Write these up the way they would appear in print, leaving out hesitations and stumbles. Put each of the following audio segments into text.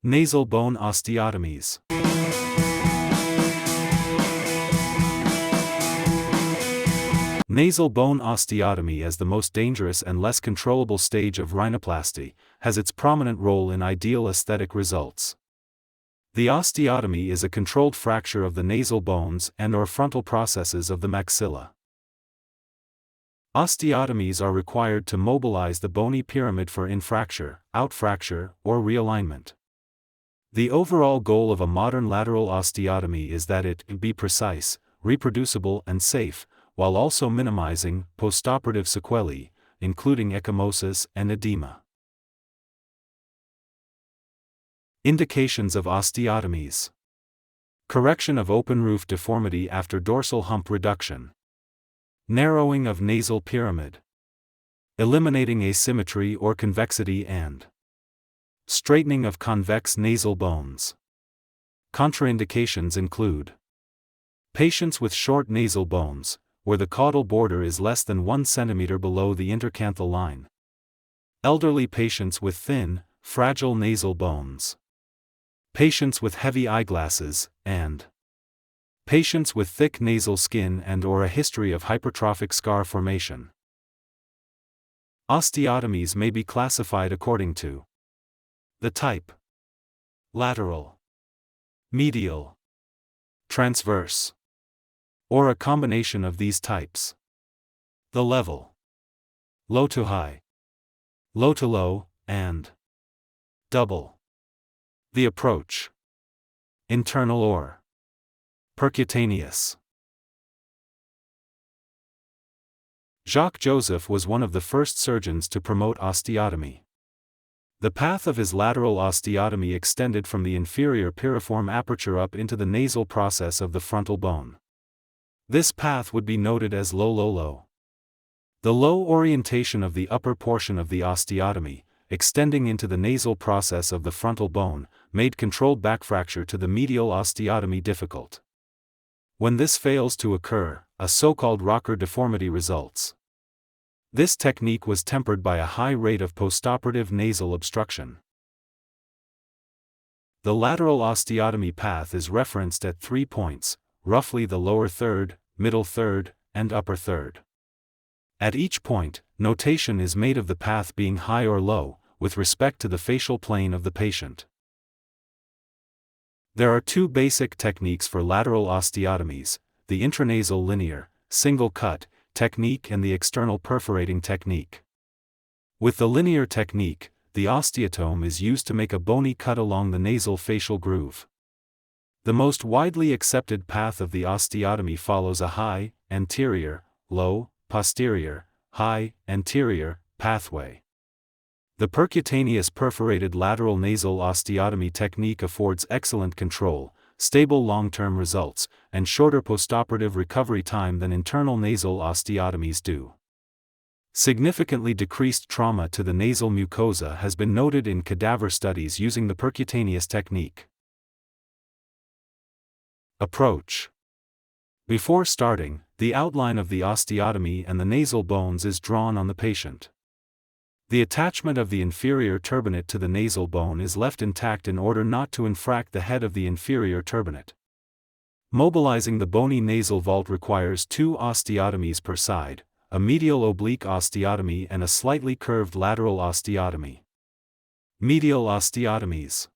Nasal bone osteotomies. Nasal bone osteotomy, as the most dangerous and less controllable stage of rhinoplasty, has its prominent role in ideal aesthetic results. The osteotomy is a controlled fracture of the nasal bones and/or frontal processes of the maxilla. Osteotomies are required to mobilize the bony pyramid for infracture, outfracture, or realignment. The overall goal of a modern lateral osteotomy is that it be precise, reproducible, and safe, while also minimizing postoperative sequelae, including ecchymosis and edema. Indications of osteotomies: correction of open roof deformity after dorsal hump reduction, narrowing of nasal pyramid, eliminating asymmetry or convexity and straightening of convex nasal bones. Contraindications include patients with short nasal bones, where the caudal border is less than 1 cm below the intercanthal line, elderly patients with thin, fragile nasal bones, patients with heavy eyeglasses, and patients with thick nasal skin and/or a history of hypertrophic scar formation. Osteotomies may be classified according to the type: lateral, medial, transverse, or a combination of these types. The level: low to high, low to low, and double. The approach: internal or percutaneous. Jacques Joseph was one of the first surgeons to promote osteotomy. The path of his lateral osteotomy extended from the inferior piriform aperture up into the nasal process of the frontal bone. This path would be noted as low-low-low. The low orientation of the upper portion of the osteotomy, extending into the nasal process of the frontal bone, made controlled backfracture to the medial osteotomy difficult. When this fails to occur, a so-called rocker deformity results. This technique was tempered by a high rate of postoperative nasal obstruction. The lateral osteotomy path is referenced at 3 points, roughly the lower third, middle third, and upper third. At each point, notation is made of the path being high or low, with respect to the facial plane of the patient. There are 2 basic techniques for lateral osteotomies: the intranasal linear, single cut technique and the external perforating technique. With the linear technique, the osteotome is used to make a bony cut along the nasal facial groove. The most widely accepted path of the osteotomy follows a high, anterior, low, posterior, high, anterior pathway. The percutaneous perforated lateral nasal osteotomy technique affords excellent control, stable long-term results, and shorter postoperative recovery time than internal nasal osteotomies do. Significantly decreased trauma to the nasal mucosa has been noted in cadaver studies using the percutaneous technique. Approach: before starting, the outline of the osteotomy and the nasal bones is drawn on the patient. The attachment of the inferior turbinate to the nasal bone is left intact in order not to infract the head of the inferior turbinate. Mobilizing the bony nasal vault requires 2 osteotomies per side, a medial oblique osteotomy and a slightly curved lateral osteotomy. Medial osteotomies.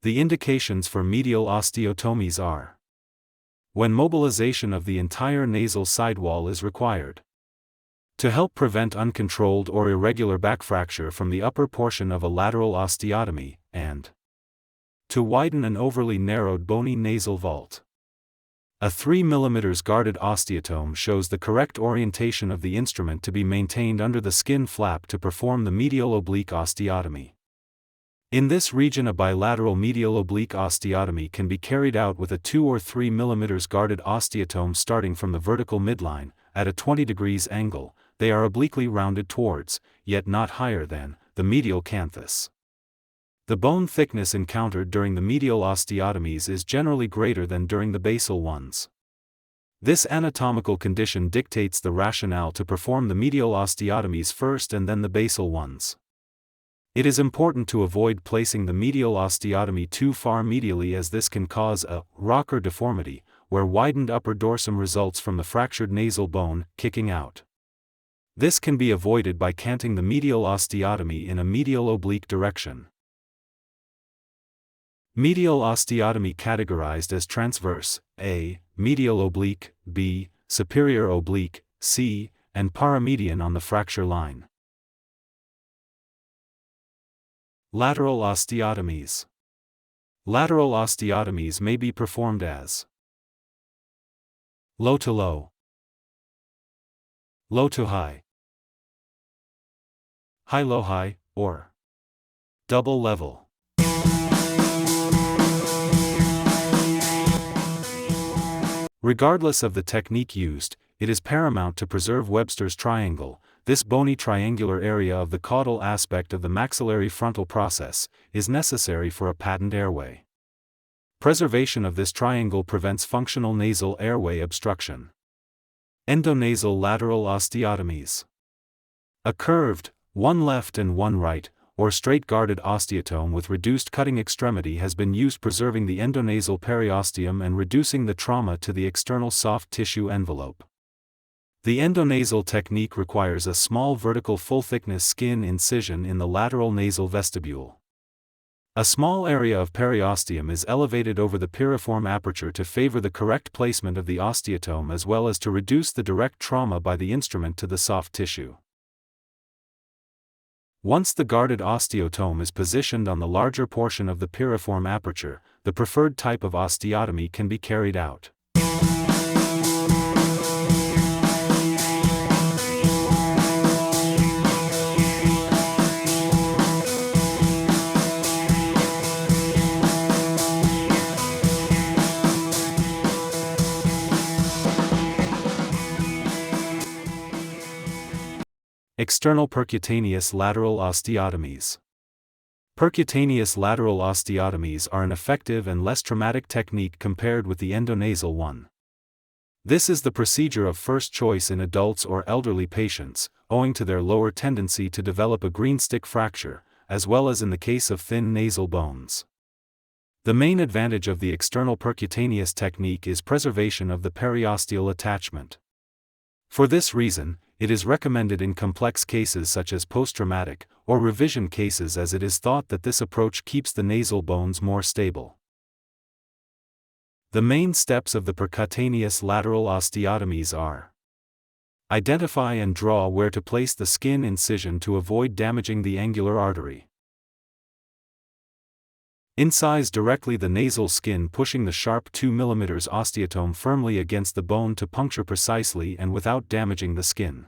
The indications for medial osteotomies are: when mobilization of the entire nasal sidewall is required, to help prevent uncontrolled or irregular backfracture from the upper portion of a lateral osteotomy, and to widen an overly narrowed bony nasal vault. A 3 mm guarded osteotome shows the correct orientation of the instrument to be maintained under the skin flap to perform the medial oblique osteotomy. In this region, a bilateral medial oblique osteotomy can be carried out with a 2 or 3 mm guarded osteotome starting from the vertical midline, at a 20 degrees angle. They are obliquely rounded towards, yet not higher than, the medial canthus. The bone thickness encountered during the medial osteotomies is generally greater than during the basal ones. This anatomical condition dictates the rationale to perform the medial osteotomies first and then the basal ones. It is important to avoid placing the medial osteotomy too far medially, as this can cause a rocker deformity, where widened upper dorsum results from the fractured nasal bone kicking out. This can be avoided by canting the medial osteotomy in a medial oblique direction. Medial osteotomy categorized as transverse, A, medial oblique, B, superior oblique, C, and paramedian on the fracture line. Lateral osteotomies. Lateral osteotomies may be performed as low to low, low to high, high low high, or double level. Regardless of the technique used, it is paramount to preserve Webster's triangle. This bony triangular area of the caudal aspect of the maxillary frontal process is necessary for a patent airway. Preservation of this triangle prevents functional nasal airway obstruction. Endonasal lateral osteotomies. A curved, one left and one right, or straight guarded osteotome with reduced cutting extremity has been used, preserving the endonasal periosteum and reducing the trauma to the external soft tissue envelope. The endonasal technique requires a small vertical full-thickness skin incision in the lateral nasal vestibule. A small area of periosteum is elevated over the piriform aperture to favor the correct placement of the osteotome, as well as to reduce the direct trauma by the instrument to the soft tissue. Once the guarded osteotome is positioned on the larger portion of the piriform aperture, the preferred type of osteotomy can be carried out. External percutaneous lateral osteotomies. Percutaneous lateral osteotomies are an effective and less traumatic technique compared with the endonasal one. This is the procedure of first choice in adults or elderly patients, owing to their lower tendency to develop a green stick fracture, as well as in the case of thin nasal bones. The main advantage of the external percutaneous technique is preservation of the periosteal attachment. For this reason, it is recommended in complex cases such as post-traumatic or revision cases, as it is thought that this approach keeps the nasal bones more stable. The main steps of the percutaneous lateral osteotomies are: identify and draw where to place the skin incision to avoid damaging the angular artery. Incise directly the nasal skin, pushing the sharp 2 mm osteotome firmly against the bone to puncture precisely and without damaging the skin.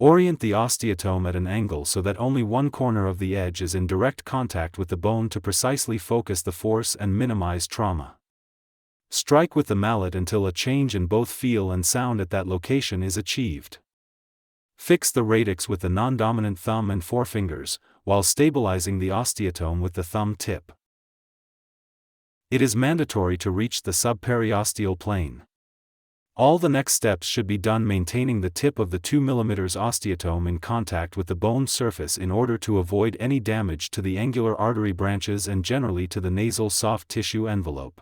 Orient the osteotome at an angle so that only one corner of the edge is in direct contact with the bone to precisely focus the force and minimize trauma. Strike with the mallet until a change in both feel and sound at that location is achieved. Fix the radix with the non-dominant thumb and forefingers, while stabilizing the osteotome with the thumb tip. It is mandatory to reach the subperiosteal plane. All the next steps should be done maintaining the tip of the 2 mm osteotome in contact with the bone surface in order to avoid any damage to the angular artery branches and generally to the nasal soft tissue envelope.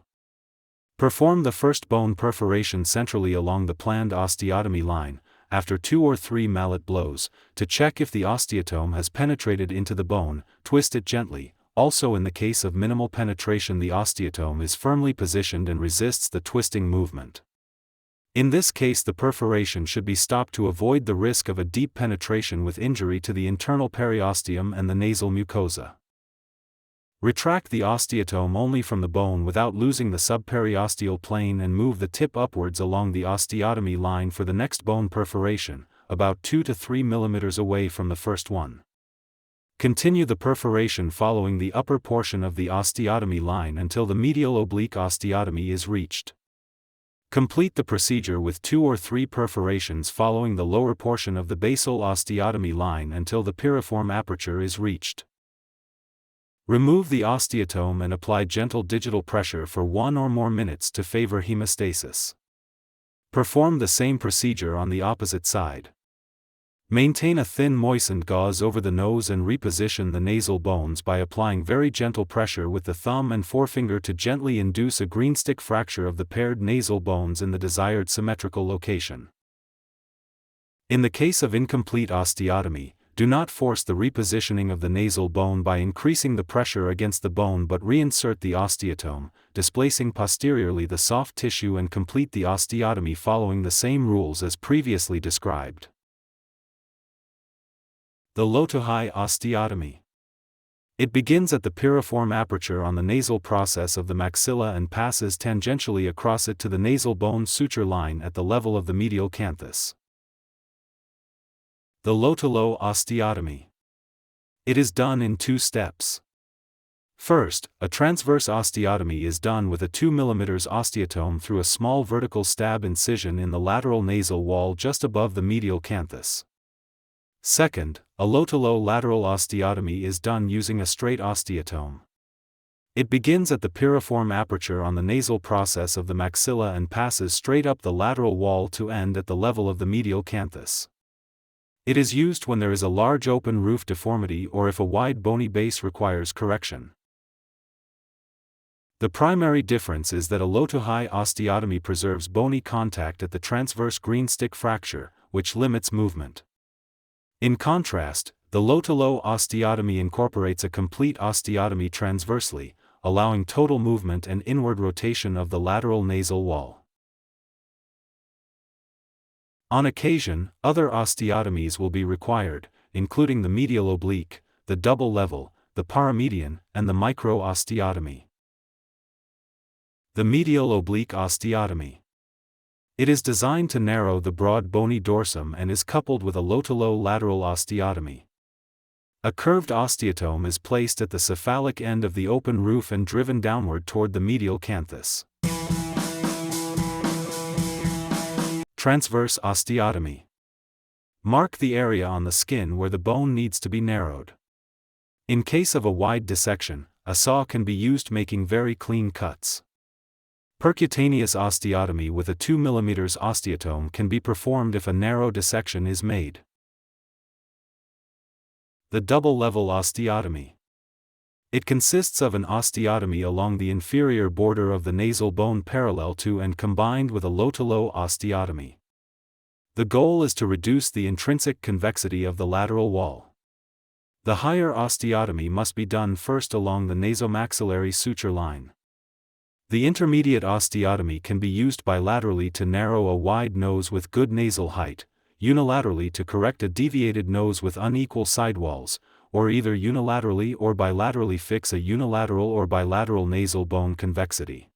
Perform the first bone perforation centrally along the planned osteotomy line, after 2 or 3 mallet blows, to check if the osteotome has penetrated into the bone. Twist it gently. Also, in the case of minimal penetration, the osteotome is firmly positioned and resists the twisting movement. In this case, the perforation should be stopped to avoid the risk of a deep penetration with injury to the internal periosteum and the nasal mucosa. Retract the osteotome only from the bone without losing the subperiosteal plane and move the tip upwards along the osteotomy line for the next bone perforation, about 2 to 3 mm away from the first one. Continue the perforation following the upper portion of the osteotomy line until the medial oblique osteotomy is reached. Complete the procedure with 2 or 3 perforations following the lower portion of the basal osteotomy line until the piriform aperture is reached. Remove the osteotome and apply gentle digital pressure for 1 or more minutes to favor hemostasis. Perform the same procedure on the opposite side. Maintain a thin moistened gauze over the nose and reposition the nasal bones by applying very gentle pressure with the thumb and forefinger to gently induce a greenstick fracture of the paired nasal bones in the desired symmetrical location. In the case of incomplete osteotomy, do not force the repositioning of the nasal bone by increasing the pressure against the bone but reinsert the osteotome, displacing posteriorly the soft tissue, and complete the osteotomy following the same rules as previously described. The low to high osteotomy. It begins at the piriform aperture on the nasal process of the maxilla and passes tangentially across it to the nasal bone suture line at the level of the medial canthus. The low to low osteotomy. It is done in 2 steps. First, a transverse osteotomy is done with a 2 mm osteotome through a small vertical stab incision in the lateral nasal wall just above the medial canthus. Second, a low-to-low lateral osteotomy is done using a straight osteotome. It begins at the piriform aperture on the nasal process of the maxilla and passes straight up the lateral wall to end at the level of the medial canthus. It is used when there is a large open roof deformity or if a wide bony base requires correction. The primary difference is that a low-to-high osteotomy preserves bony contact at the transverse greenstick fracture, which limits movement. In contrast, the low-to-low osteotomy incorporates a complete osteotomy transversely, allowing total movement and inward rotation of the lateral nasal wall. On occasion, other osteotomies will be required, including the medial oblique, the double level, the paramedian, and the micro-osteotomy. The medial oblique osteotomy. It is designed to narrow the broad bony dorsum and is coupled with a low-to-low lateral osteotomy. A curved osteotome is placed at the cephalic end of the open roof and driven downward toward the medial canthus. Transverse osteotomy. Mark the area on the skin where the bone needs to be narrowed. In case of a wide dissection, a saw can be used, making very clean cuts. Percutaneous osteotomy with a 2 mm osteotome can be performed if a narrow dissection is made. The double-level osteotomy. It consists of an osteotomy along the inferior border of the nasal bone parallel to and combined with a low-to-low osteotomy. The goal is to reduce the intrinsic convexity of the lateral wall. The higher osteotomy must be done first along the nasomaxillary suture line. The intermediate osteotomy can be used bilaterally to narrow a wide nose with good nasal height, unilaterally to correct a deviated nose with unequal sidewalls, or either unilaterally or bilaterally fix a unilateral or bilateral nasal bone convexity.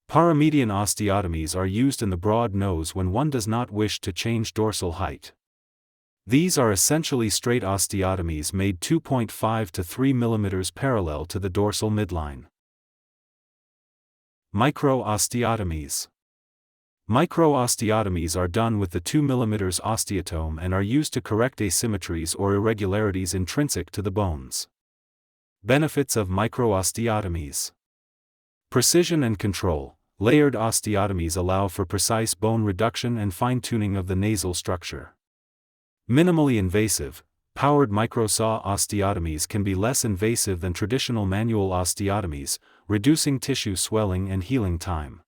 Paramedian osteotomies are used in the broad nose when one does not wish to change dorsal height. These are essentially straight osteotomies made 2.5 to 3 mm parallel to the dorsal midline. Micro-osteotomies. Micro-osteotomies are done with the 2 mm osteotome and are used to correct asymmetries or irregularities intrinsic to the bones. Benefits of micro-osteotomies. Precision and control. Layered osteotomies allow for precise bone reduction and fine-tuning of the nasal structure. Minimally invasive. Powered microsaw osteotomies can be less invasive than traditional manual osteotomies, reducing tissue swelling and healing time.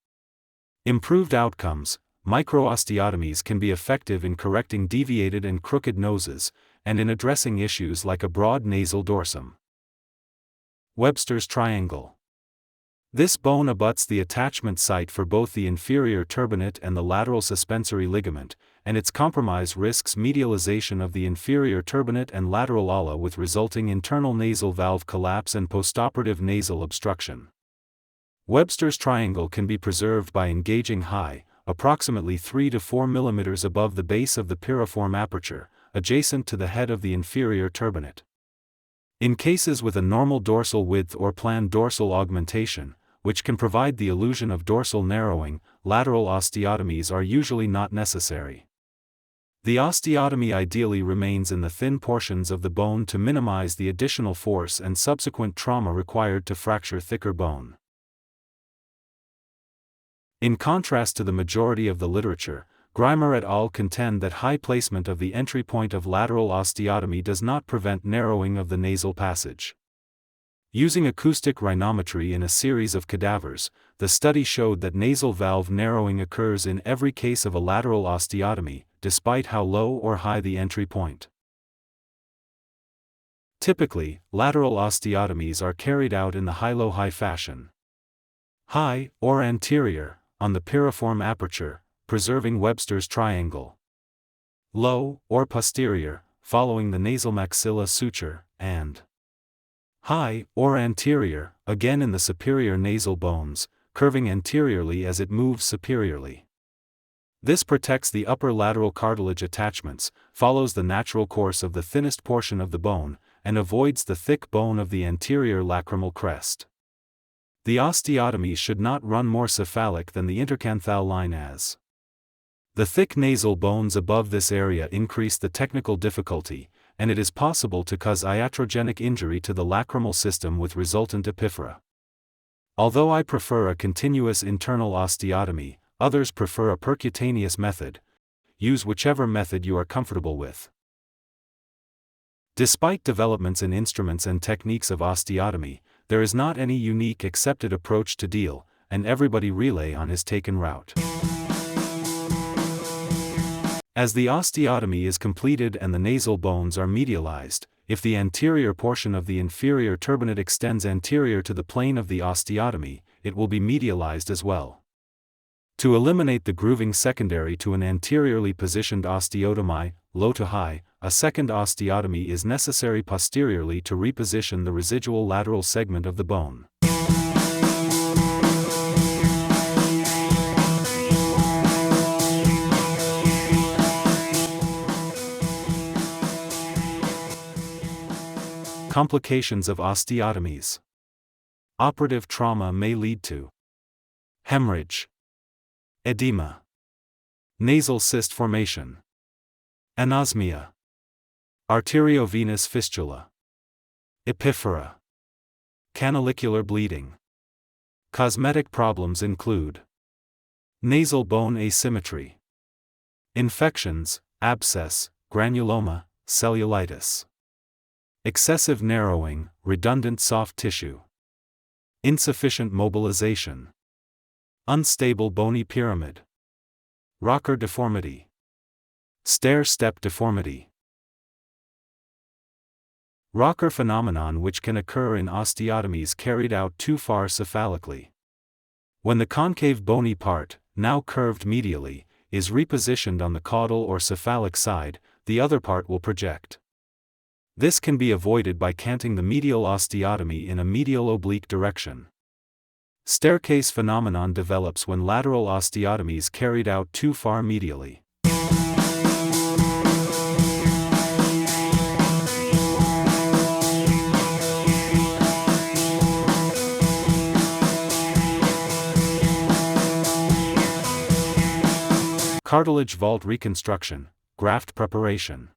Improved outcomes. Micro-osteotomies can be effective in correcting deviated and crooked noses, and in addressing issues like a broad nasal dorsum. Webster's triangle. This bone abuts the attachment site for both the inferior turbinate and the lateral suspensory ligament, and its compromise risks medialization of the inferior turbinate and lateral ala with resulting internal nasal valve collapse and postoperative nasal obstruction. Webster's triangle can be preserved by engaging high, approximately 3 to 4 mm above the base of the piriform aperture, adjacent to the head of the inferior turbinate. In cases with a normal dorsal width or planned dorsal augmentation, which can provide the illusion of dorsal narrowing, lateral osteotomies are usually not necessary. The osteotomy ideally remains in the thin portions of the bone to minimize the additional force and subsequent trauma required to fracture thicker bone. In contrast to the majority of the literature, Grimer et al. Contend that high placement of the entry point of lateral osteotomy does not prevent narrowing of the nasal passage. Using acoustic rhinometry in a series of cadavers, the study showed that nasal valve narrowing occurs in every case of a lateral osteotomy, despite how low or high the entry point. Typically, lateral osteotomies are carried out in the high-low-high fashion. High, or anterior, on the piriform aperture, preserving Webster's triangle. Low, or posterior, following the nasal maxilla suture, and high, or anterior, again in the superior nasal bones, curving anteriorly as it moves superiorly. This protects the upper lateral cartilage attachments, follows the natural course of the thinnest portion of the bone, and avoids the thick bone of the anterior lacrimal crest. The osteotomy should not run more cephalic than the intercanthal line as. The thick nasal bones above this area increase the technical difficulty, and it is possible to cause iatrogenic injury to the lacrimal system with resultant epiphora. Although I prefer a continuous internal osteotomy, others prefer a percutaneous method. Use whichever method you are comfortable with. Despite developments in instruments and techniques of osteotomy, there is not any unique accepted approach to deal, and everybody relay on his taken route. As the osteotomy is completed and the nasal bones are medialized, if the anterior portion of the inferior turbinate extends anterior to the plane of the osteotomy, it will be medialized as well. To eliminate the grooving secondary to an anteriorly positioned osteotomy, low to high, a second osteotomy is necessary posteriorly to reposition the residual lateral segment of the bone. Complications of osteotomies. Operative trauma may lead to hemorrhage, edema, nasal cyst formation, anosmia, arteriovenous fistula, epiphora, canalicular bleeding. Cosmetic problems include nasal bone asymmetry, infections, abscess, granuloma, cellulitis, excessive narrowing, redundant soft tissue, insufficient mobilization, unstable bony pyramid, rocker deformity, stair-step deformity. Rocker phenomenon which can occur in osteotomies carried out too far cephalically. When the concave bony part, now curved medially, is repositioned on the caudal or cephalic side, the other part will project. This can be avoided by canting the medial osteotomy in a medial oblique direction. Staircase phenomenon develops when lateral osteotomies carried out too far medially. Cartilage vault reconstruction, graft preparation.